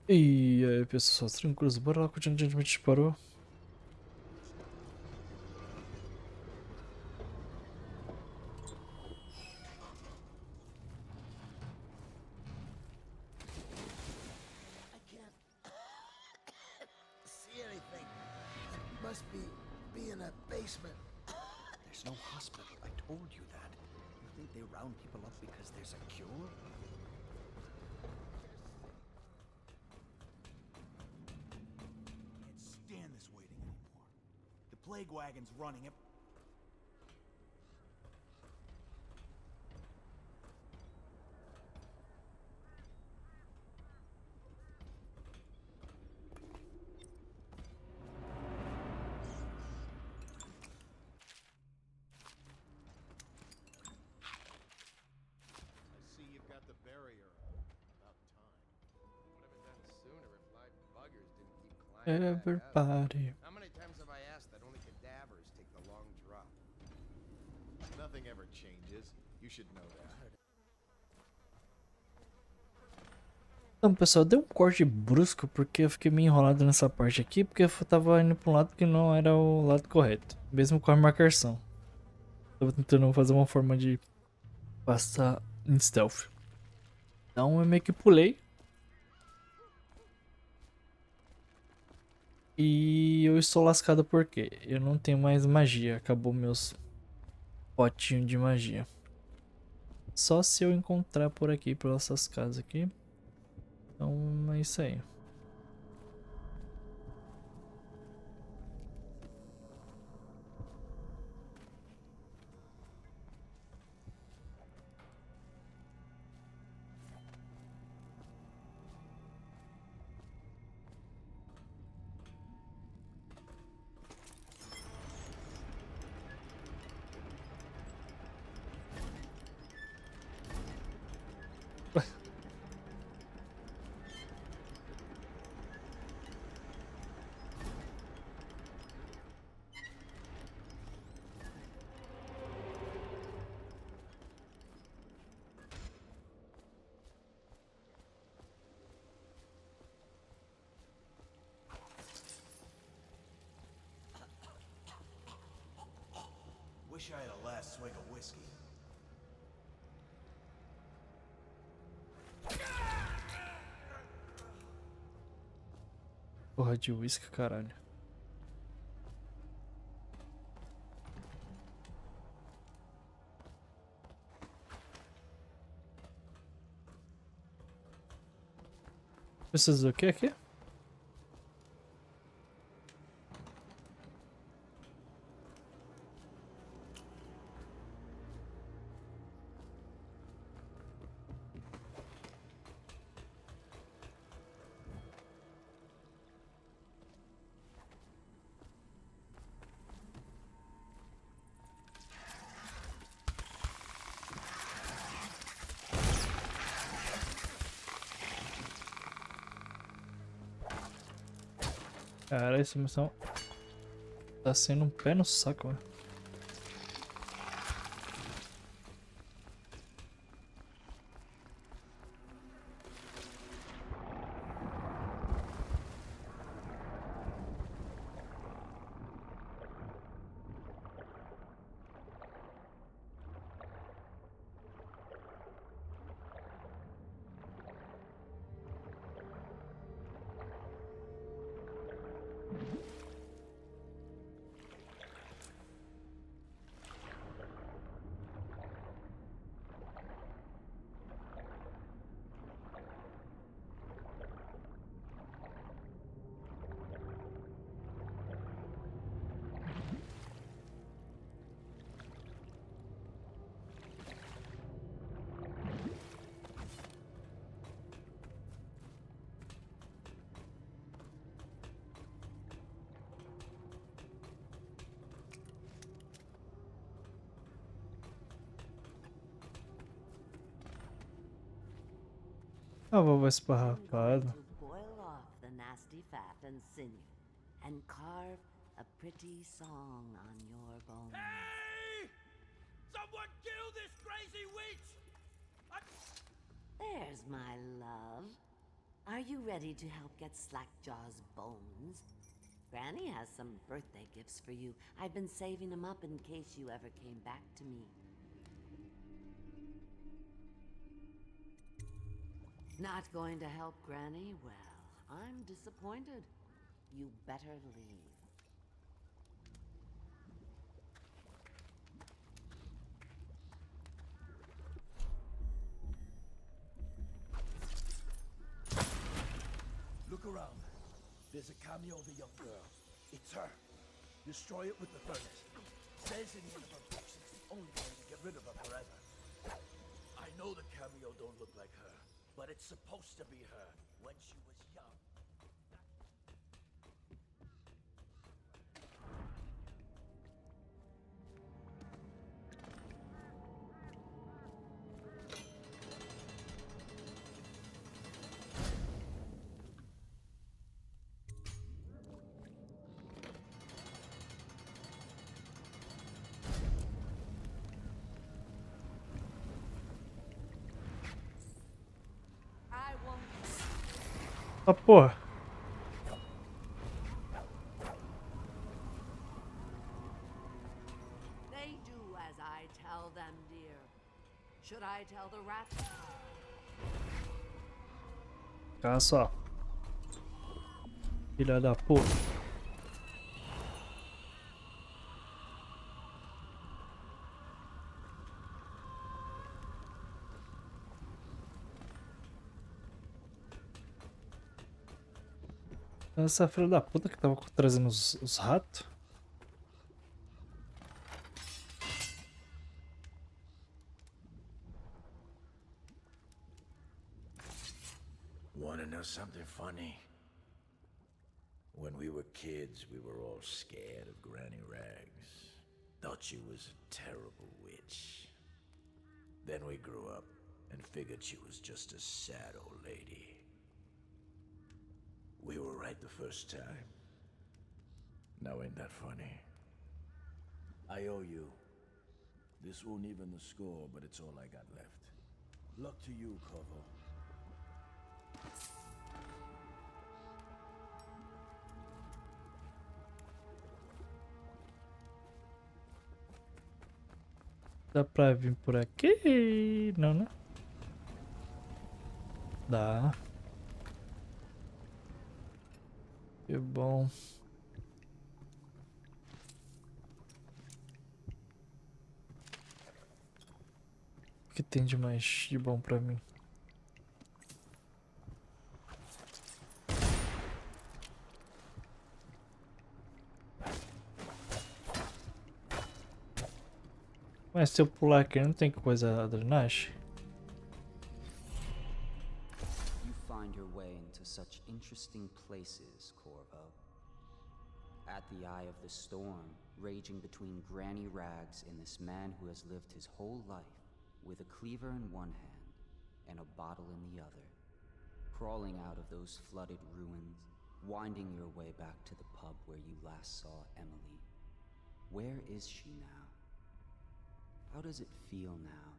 E aí, pessoal, tranquilos, bora lá continuar onde a gente parou. I can't see anything. Must be in a basement. There's no hospital. I told you that. You think they round people up because there's a cure? Can't stand this waiting anymore. The plague wagon's running it. I see you've got the barrier. About time. Would have been done sooner if live buggers didn't keep climbing back up. Everybody. How many times have I asked that only cadavers take the long drop? Nothing ever changes. You should know that. Então, pessoal, deu um corte brusco porque eu fiquei meio enrolado nessa parte aqui, porque eu tava indo pra um lado que não era o lado correto, mesmo com a marcação. Tava tentando fazer uma forma de passar em stealth. Então eu meio que pulei. E eu estou lascado porque eu não tenho mais magia, acabou meus potinhos de magia. Só se eu encontrar por aqui, pelas essas casas aqui. Então é isso aí. Wish I had a last swig of whiskey. Porra de uísque, caralho. Precisa do que aqui? Cara, essa missão tá sendo um pé no saco, mano. A vovó esparrapada. To boil off the nasty fat and sinew, and carve a pretty song on your bones. Hey! Someone kill this crazy witch! There's my love. Are you ready to help get Slackjaw's bones? Granny has some birthday gifts for you. I've been saving them up in case you ever came back to me. Not going to help Granny? Well, I'm disappointed. You better leave. Look around. There's a cameo of a young girl. It's her. Destroy it with the furnace. Says in one of her books it's the only way to get rid of her forever. I know the cameo don't look like her, but it's supposed to be her when she was young. Ah, porra. They do as I tell them, dear. Should I tell the rats? Olha só. Filha da porra. Essa filha da puta que tava trazendo os ratos. Wanna know something funny? When we were kids, we were all scared of Granny Rags. Thought she was a terrible witch. Then we grew up and figured she was just a sad old lady. We were right the first time. Now ain't that funny? I owe you. This won't even the score, but it's all I got left. Luck to you, Corvo. Dá pra vir por aqui? Não, né? Dá. Que bom. O que tem de mais de bom pra mim? Mas se eu pular aqui, não tem coisa a drenagem? You find your way into such interesting places, Corvo. At the eye of the storm, raging between Granny Rags and this man who has lived his whole life with a cleaver in one hand and a bottle in the other. Crawling out of those flooded ruins, winding your way back to the pub where you last saw Emily. Where is she now? How does it feel now,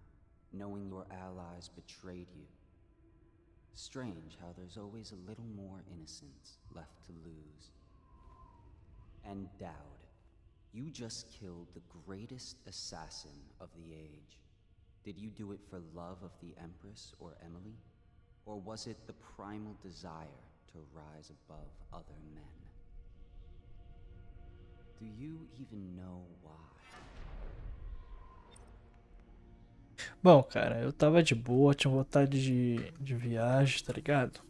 knowing your allies betrayed you? Strange how there's always a little more innocence left to lose. And Dowd, you just killed the greatest assassin of the age. Did you do it for love of the Empress or Emily? Or was it the primal desire to rise above other men? Do you even know why? Bom, cara, eu tava de boa, tinha vontade de viagem, tá ligado?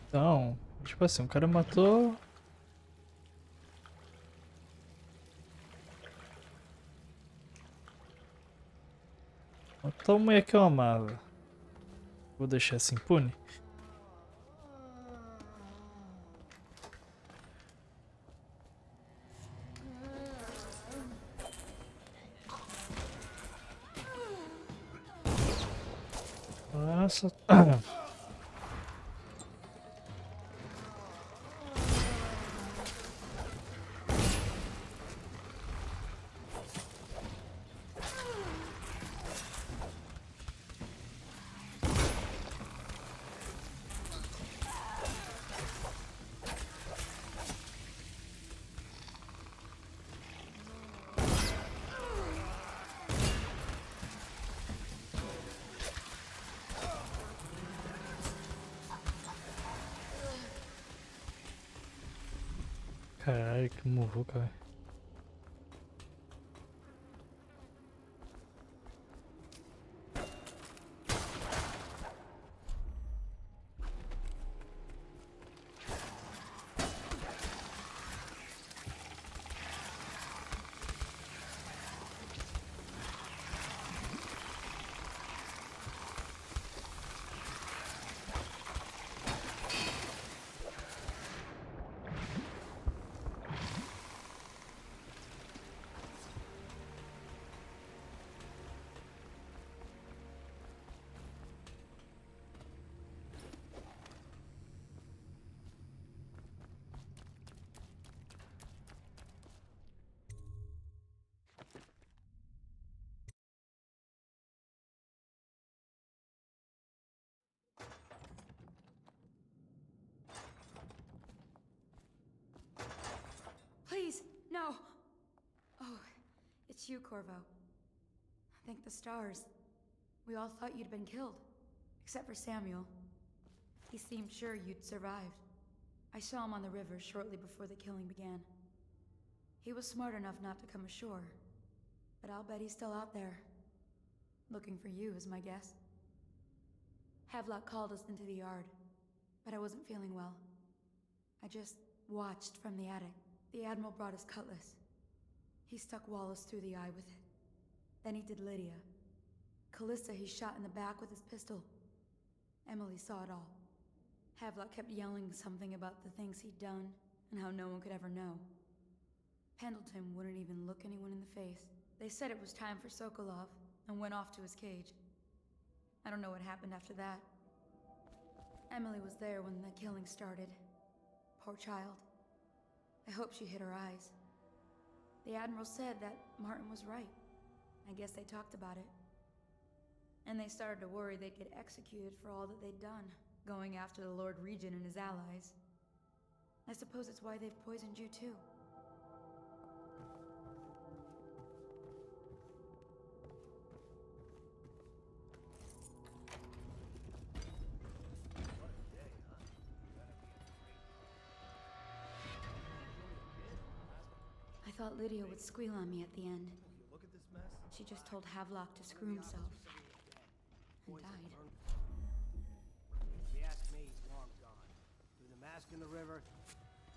Então, tipo assim, o cara matou. Matou a mulher que eu amava. Vou deixar assim impune. Nossa. Caralho, que muvuca, velho. Please, no! Oh, it's you, Corvo. Thank the stars. We all thought you'd been killed. Except for Samuel. He seemed sure you'd survived. I saw him on the river shortly before the killing began. He was smart enough not to come ashore. But I'll bet he's still out there. Looking for you, is my guess. Havelock called us into the yard, but I wasn't feeling well. I just watched from the attic. The Admiral brought his cutlass. He stuck Wallace through the eye with it. Then he did Lydia. Callista he shot in the back with his pistol. Emily saw it all. Havelock kept yelling something about the things he'd done, and how no one could ever know. Pendleton wouldn't even look anyone in the face. They said it was time for Sokolov, and went off to his cage. I don't know what happened after that. Emily was there when the killing started. Poor child. I hope she hid her eyes. The Admiral said that Martin was right. I guess they talked about it. And they started to worry they'd get executed for all that they'd done, going after the Lord Regent and his allies. I suppose it's why they've poisoned you too. I thought Lydia would squeal on me at the end. Look at this mess. She just told Havelock to screw himself. And died. If you ask me, he's long gone. Threw the mask in the river,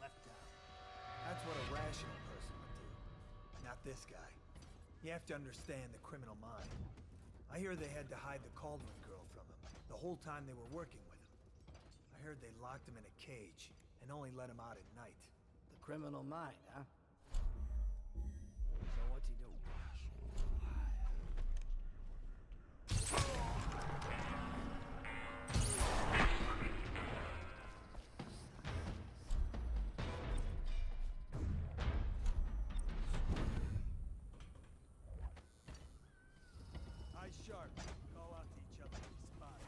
left town. That's what a rational person would do. Not this guy. You have to understand the criminal mind. I hear they had to hide the Cauldron girl from him the whole time they were working with him. I heard they locked him in a cage and only let him out at night. The criminal mind, huh? So what's he do? Eyes sharp. Call out to each other when you spot it.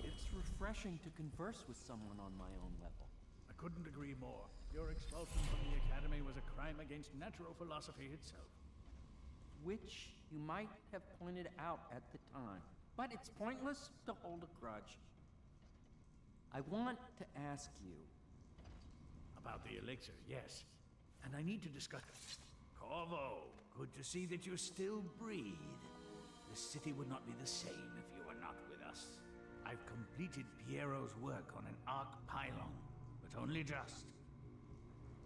It's refreshing to converse with someone on my own level. I couldn't agree more. Your expulsion from the Academy was a crime against natural philosophy itself. Which you might have pointed out at the time. But it's pointless to hold a grudge. I want to ask you. About the elixir, yes. And I need to discuss it. Corvo, good to see that you still breathe. The city would not be the same if you were not with us. I've completed Piero's work on an arc pylon, but only just.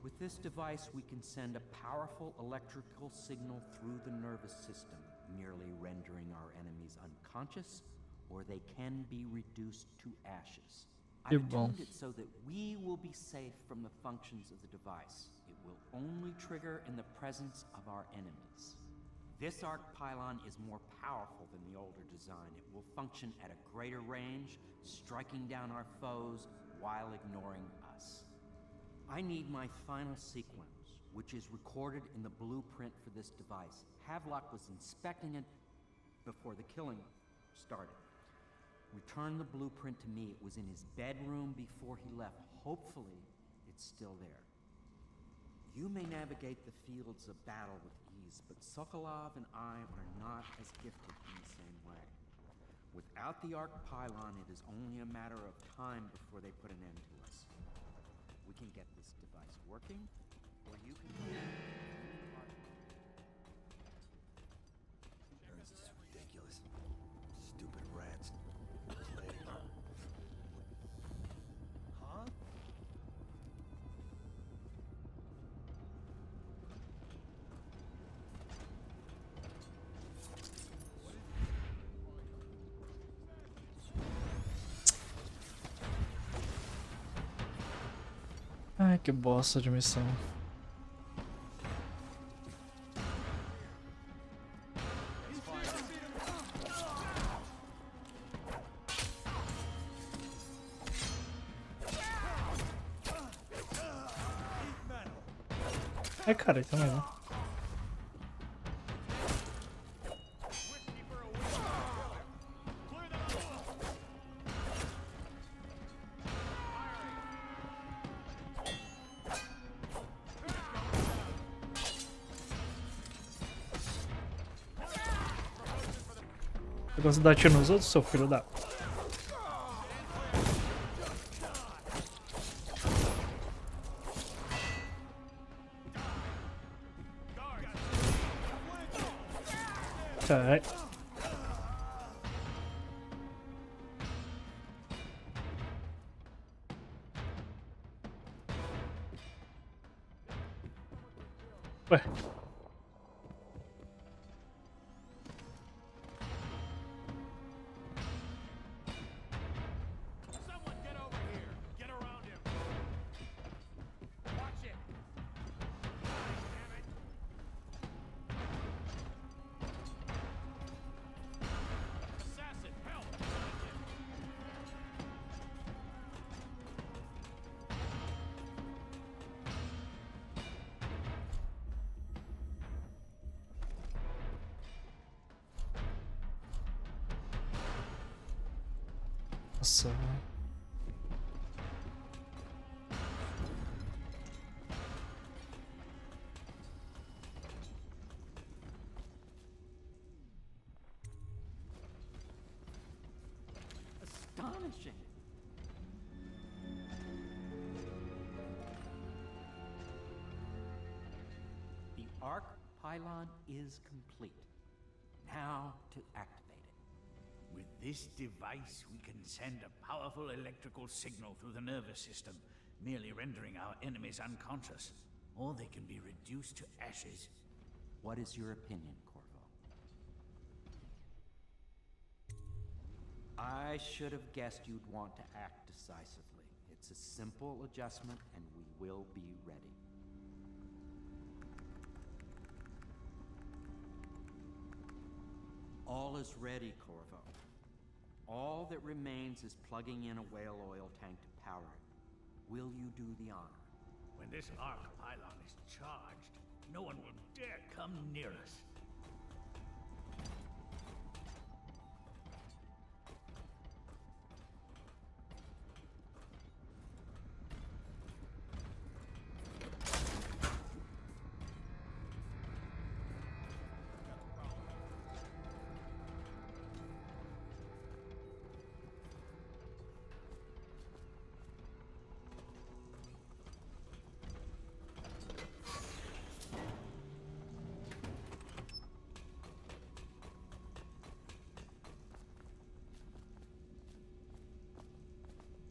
With this device, we can send a powerful electrical signal through the nervous system, merely rendering our enemies unconscious, or they can be reduced to ashes. I've tuned it so that we will be safe from the functions of the device. It will only trigger in the presence of our enemies. This arc pylon is more powerful than the older design. It will function at a greater range, striking down our foes while ignoring us. I need my final sequence, which is recorded in the blueprint for this device. Havelock was inspecting it before the killing started. Return the blueprint to me. It was in his bedroom before he left. Hopefully, it's still there. You may navigate the fields of battle with ease, but Sokolov and I are not as gifted in the same way. Without the arc pylon, it is only a matter of time before they put an end to us. We can get this device working, or you can... This is ridiculous. Stupid rats. Huh? Ai, que bosta de missão. Ai, cara, ele também não. Você gosta de dar tiro nos outros, seu filho da... Okay. Ué. Someone get over here. Get around him. Watch it. Damn it. Assassin, help! Nossa, velho. Astonishing! The arc pylon is complete. Now to activate it. With this device, we can send a powerful electrical signal through the nervous system, merely rendering our enemies unconscious, or they can be reduced to ashes. What is your opinion, Corvo? I should have guessed you'd want to act decisively. It's a simple adjustment, and we will be ready. All is ready, Corvo. All that remains is plugging in a whale oil tank to power it. Will you do the honor? When this arc pylon is charged, no one will dare come near us.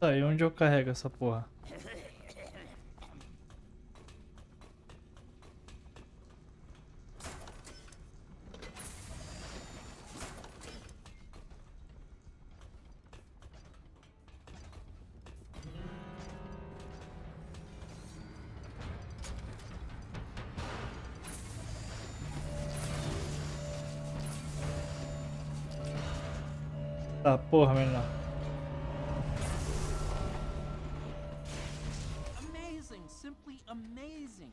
Tá, e onde eu carrego essa porra? Tá, porra, menina. Amazing, simply amazing.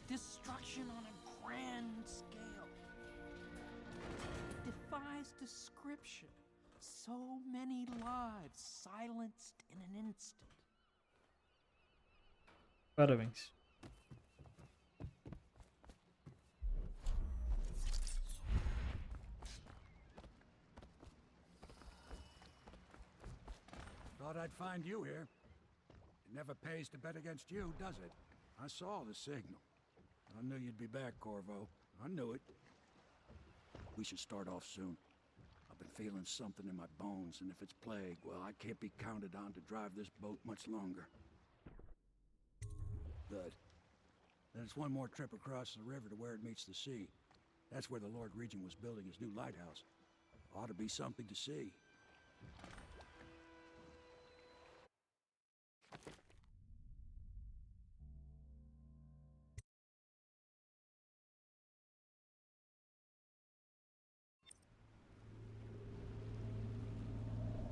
Destruction on a grand scale. Defies description. So many lives silenced in an instant. Parabéns. Thought I'd find you here. It never pays to bet against you, does it? I saw the signal. I knew you'd be back, Corvo. I knew it. We should start off soon. I've been feeling something in my bones, and if it's plague, well, I can't be counted on to drive this boat much longer. Good. Then it's one more trip across the river to where it meets the sea. That's where the Lord Regent was building his new lighthouse. Ought to be something to see.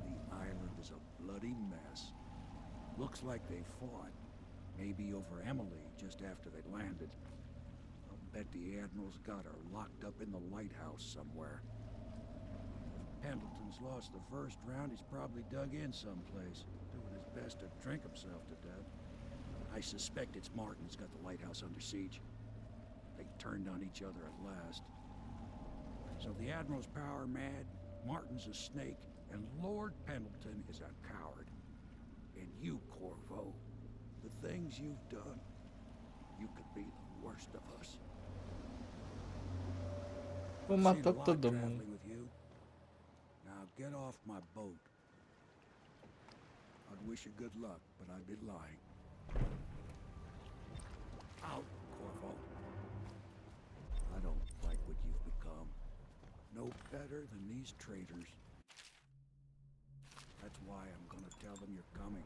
The island is a bloody mess. Looks like they fought. Maybe over Emily just after they landed. I'll bet the Admiral's got her locked up in the lighthouse somewhere. If Pendleton's lost the first round, he's probably dug in someplace, doing his best to drink himself to death. I suspect it's Martin's got the lighthouse under siege. They turned on each other at last. So the Admiral's power mad, Martin's a snake, and Lord Pendleton is a coward. And you, Corvo, the things you've done, you could be the worst of us. Vou I've seen a matar lot todo mundo. traveling with you. Now get off my boat. I'd wish you good luck, but I'd be lying. Out, Corvo. I don't like what you've become. No better than these traitors. That's why I'm gonna tell them you're coming.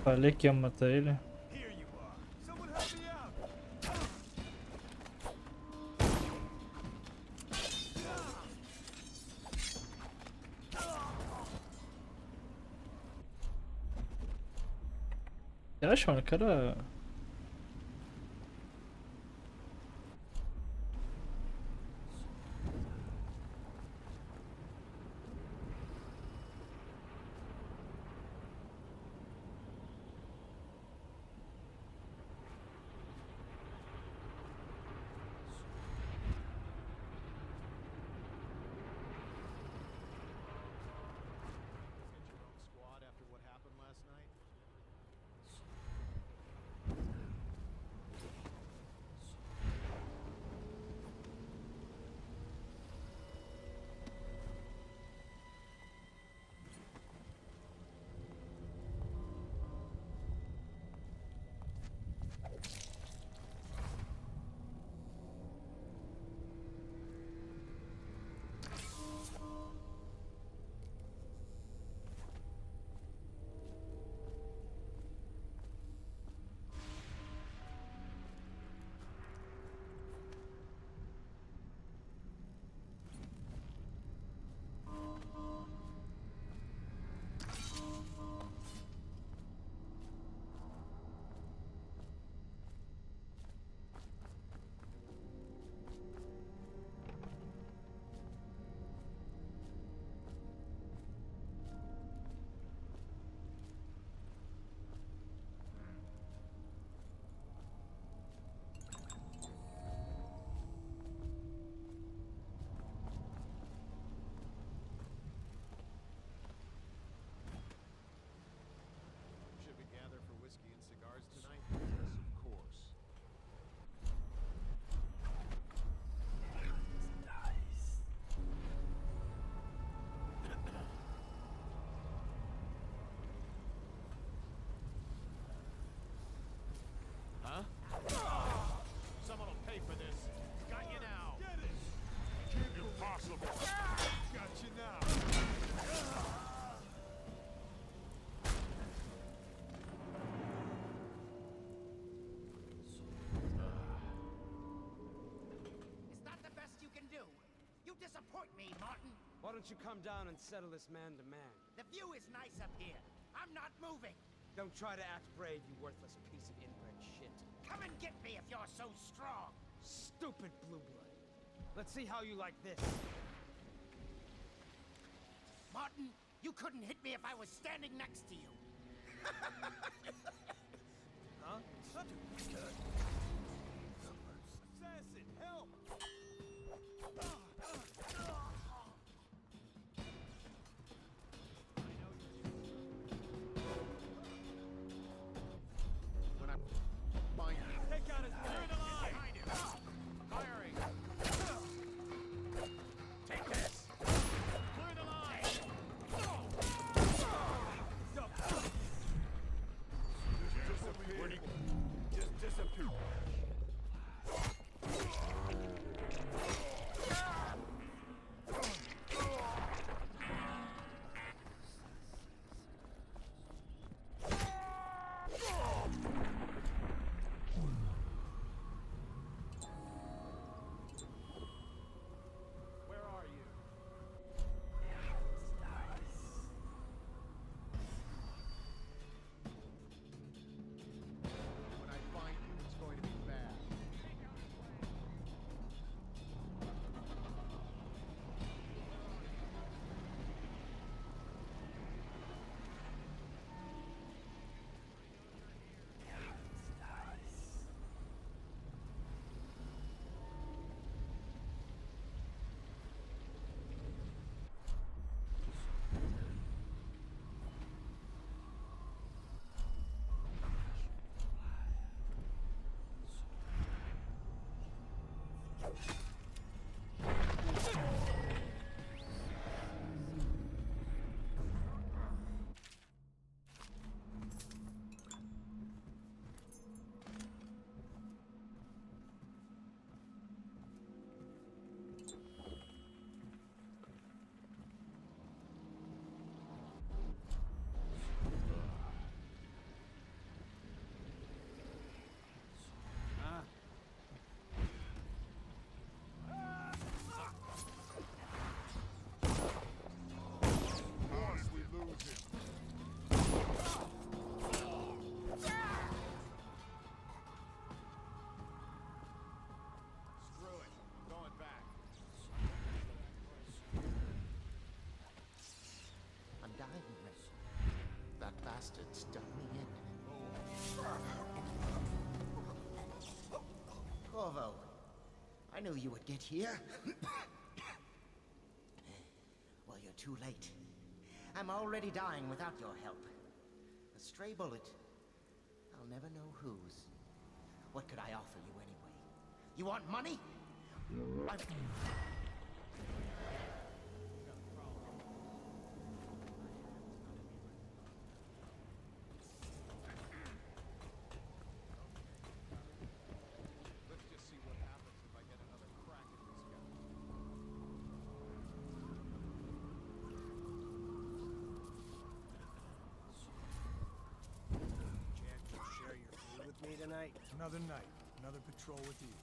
Falei que ia matar ele. Here you are. Someone help me out. Relaxa, mano, cara. Send your own squad after what happened last night? Why don't you come down and settle this man to man? The view is nice up here. I'm not moving. Don't try to act brave, you worthless piece of inbred shit. Come and get me if you're so strong. Stupid blue blood. Let's see how you like this. Martin, you couldn't hit me if I was standing next to you. Huh? Assassin, help! When I find you, Take out his leg! Behind him! Firing! Take this! Clear the line! Disappear. Just disappear. Where are you? when I find you, it's going to be bad. Once we lose him. Screw it. I'm going back. I'm dying, Miss. That bastard's done me in. Corvo, I knew you would get here. Well, you're too late. I'm already dying without your help. A stray bullet. I'll never know whose. What could I offer you anyway? You want money? Let's just see what happens if I get another crack at this guy. Jack, you share your food with me tonight? Another night, another patrol with you.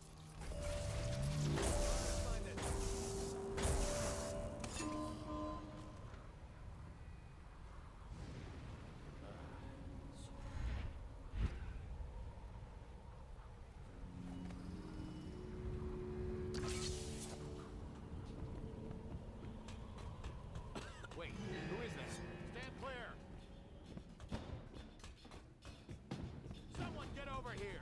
Wait, who is that? Stand clear! Someone get over here!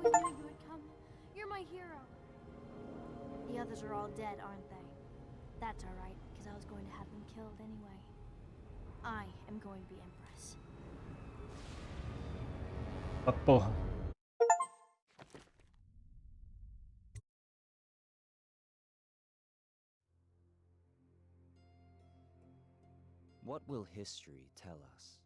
always knew you would come. You're my hero. The others are all dead, aren't they? That's alright, because I was going to have them killed anyway. I am going to be Empress. Ah, porra. What will history tell us?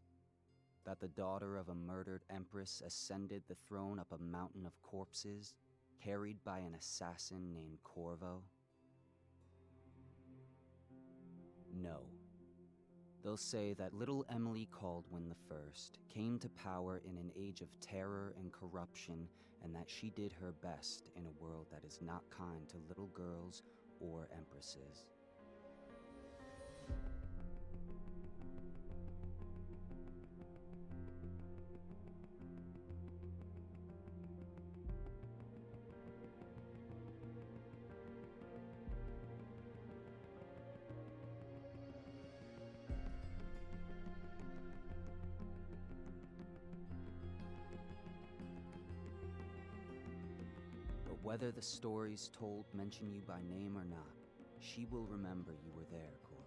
That the daughter of a murdered empress ascended the throne up a mountain of corpses, carried by an assassin named Corvo? No. They'll say that little Emily Caldwin I came to power in an age of terror and corruption, and that she did her best in a world that is not kind to little girls or empresses. But whether the stories told mention you by name or not, she will remember you were there, Corvo.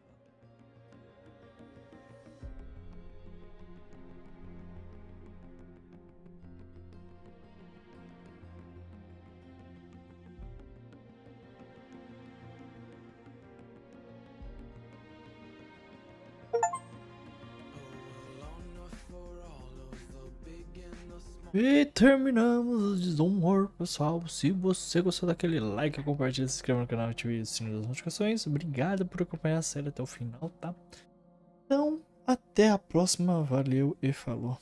E terminamos o Dishonored, pessoal. Se você gostou daquele like, compartilha, se inscreva no canal e ative o sininho das notificações. Obrigado por acompanhar a série até o final, tá? Então, até a próxima. Valeu e falou.